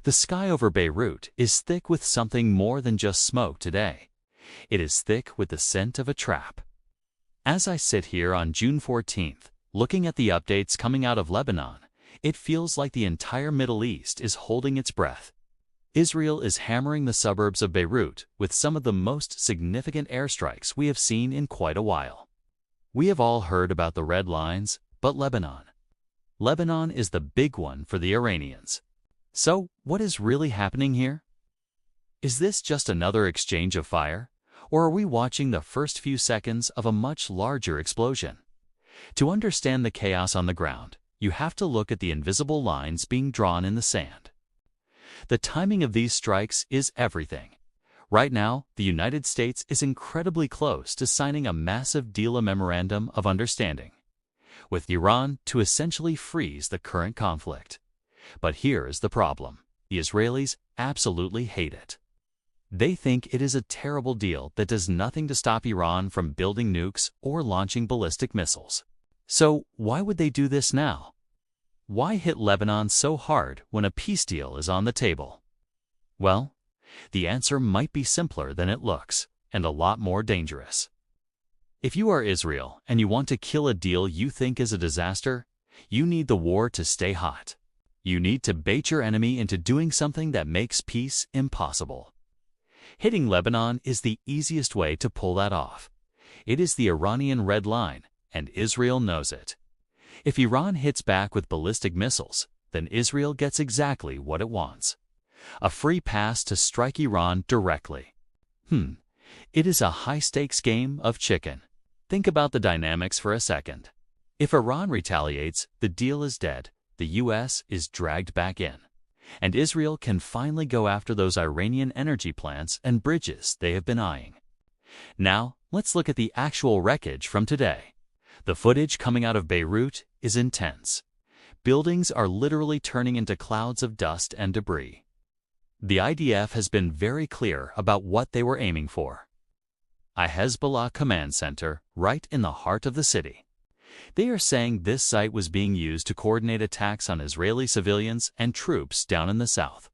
The sky over Beirut is thick with something more than just smoke today. It is thick with the scent of a trap. As I sit here on June 14th, looking at the updates coming out of Lebanon, it feels like the entire Middle East is holding its breath. Israel is hammering the suburbs of Beirut with some of the most significant airstrikes we have seen in quite a while. We have all heard about the red lines, but Lebanon is the big one for the Iranians. So, what is really happening here? Is this just another exchange of fire, or are we watching the first few seconds of a much larger explosion? To understand the chaos on the ground, you have to look at the invisible lines being drawn in the sand. The timing of these strikes is everything. Right now, the United States is incredibly close to signing a massive deal, a memorandum of understanding, with Iran to essentially freeze the current conflict. But here is the problem. The Israelis absolutely hate it. They think it is a terrible deal that does nothing to stop Iran from building nukes or launching ballistic missiles. So why would they do this now? Why hit Lebanon so hard when a peace deal is on the table? Well, the answer might be simpler than it looks, and a lot more dangerous. If you are Israel and you want to kill a deal you think is a disaster, you need the war to stay hot. You need to bait your enemy into doing something that makes peace impossible. Hitting Lebanon is the easiest way to pull that off. It is the Iranian red line, and Israel knows it. If Iran hits back with ballistic missiles, then Israel gets exactly what it wants: a free pass to strike Iran directly. It is a high-stakes game of chicken. Think about the dynamics for a second. If Iran retaliates, the deal is dead. The U.S. is dragged back in, and Israel can finally go after those Iranian energy plants and bridges they have been eyeing. Now, let's look at the actual wreckage from today. The footage coming out of Beirut is intense. Buildings are literally turning into clouds of dust and debris. The IDF has been very clear about what they were aiming for: a Hezbollah command center right in the heart of the city. They are saying this site was being used to coordinate attacks on Israeli civilians and troops down in the south.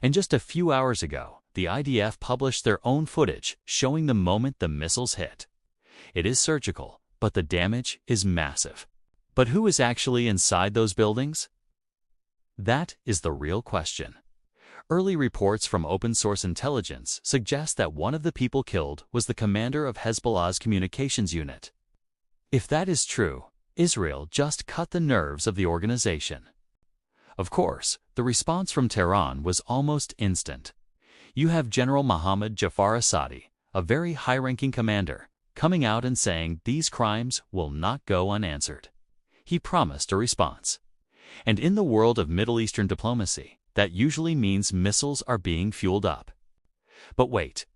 And just a few hours ago, the IDF published their own footage showing the moment the missiles hit. It is surgical, but the damage is massive. But who is actually inside those buildings? That is the real question. Early reports from open-source intelligence suggest that one of the people killed was the commander of Hezbollah's communications unit. If that is true, Israel just cut the nerves of the organization. Of course, the response from Tehran was almost instant. You have General Mohammad Jafar Asadi, a very high-ranking commander, coming out and saying these crimes will not go unanswered. He promised a response. And in the world of Middle Eastern diplomacy, that usually means missiles are being fueled up. But wait.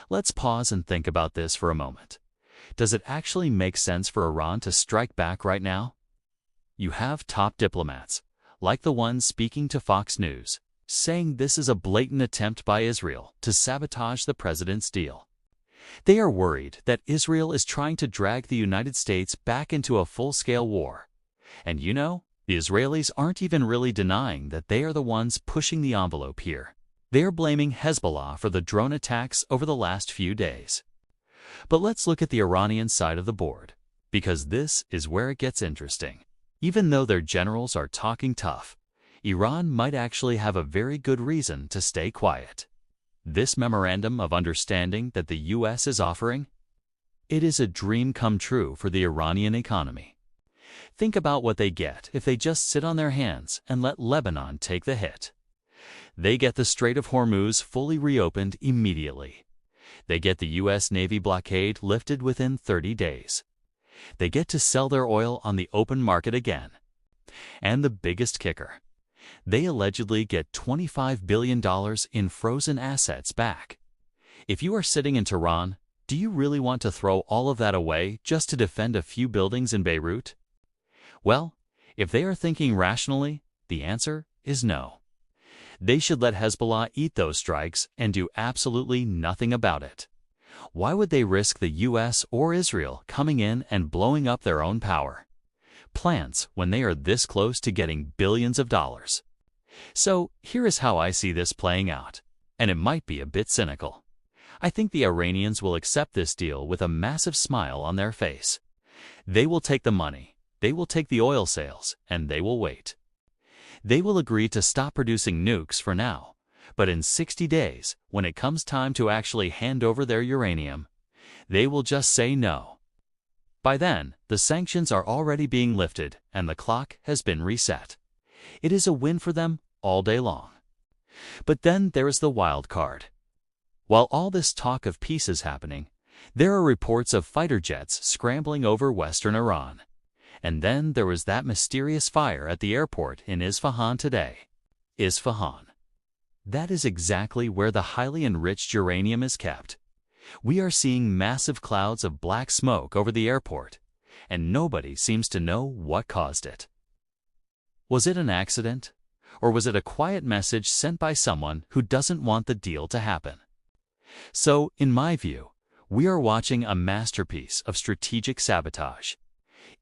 Let's pause and think about this for a moment. Does it actually make sense for Iran to strike back right now? You have top diplomats, like the one speaking to Fox News, saying this is a blatant attempt by Israel to sabotage the president's deal. They are worried that Israel is trying to drag the United States back into a full-scale war. And you know, the Israelis aren't even really denying that they are the ones pushing the envelope here. They are blaming Hezbollah for the drone attacks over the last few days. But let's look at the Iranian side of the board, because this is where it gets interesting. Even though their generals are talking tough, Iran might actually have a very good reason to stay quiet. This memorandum of understanding that the U.S. is offering? It is a dream come true for the Iranian economy. Think about what they get if they just sit on their hands and let Lebanon take the hit. They get the Strait of Hormuz fully reopened immediately. They get the U.S. Navy blockade lifted within 30 days. They get to sell their oil on the open market again. And the biggest kicker, they allegedly get $25 billion in frozen assets back. If you are sitting in Tehran, do you really want to throw all of that away just to defend a few buildings in Beirut? Well, if they are thinking rationally, the answer is no. They should let Hezbollah eat those strikes and do absolutely nothing about it. Why would they risk the U.S. or Israel coming in and blowing up their own power plants when they are this close to getting billions of dollars? So here is how I see this playing out, and it might be a bit cynical. I think the Iranians will accept this deal with a massive smile on their face. They will take the money, they will take the oil sales, and they will wait. They will agree to stop producing nukes for now, but in 60 days, when it comes time to actually hand over their uranium, they will just say no. By then, the sanctions are already being lifted and the clock has been reset. It is a win for them all day long. But then there is the wild card. While all this talk of peace is happening, there are reports of fighter jets scrambling over western Iran. And then there was that mysterious fire at the airport in Isfahan today. Isfahan. That is exactly where the highly enriched uranium is kept. We are seeing massive clouds of black smoke over the airport, and nobody seems to know what caused it. Was it an accident? Or was it a quiet message sent by someone who doesn't want the deal to happen? So, in my view, we are watching a masterpiece of strategic sabotage.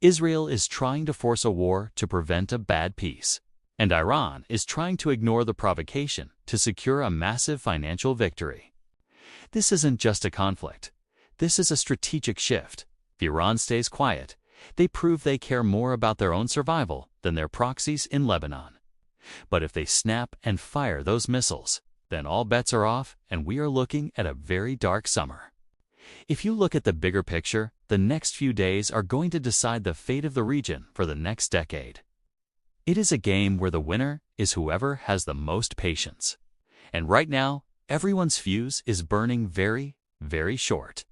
Israel is trying to force a war to prevent a bad peace, and Iran is trying to ignore the provocation to secure a massive financial victory. This isn't just a conflict. This is a strategic shift. If Iran stays quiet, they prove they care more about their own survival than their proxies in Lebanon. But if they snap and fire those missiles, then all bets are off and we are looking at a very dark summer. If you look at the bigger picture, the next few days are going to decide the fate of the region for the next decade. It is a game where the winner is whoever has the most patience. And right now, everyone's fuse is burning very, very short.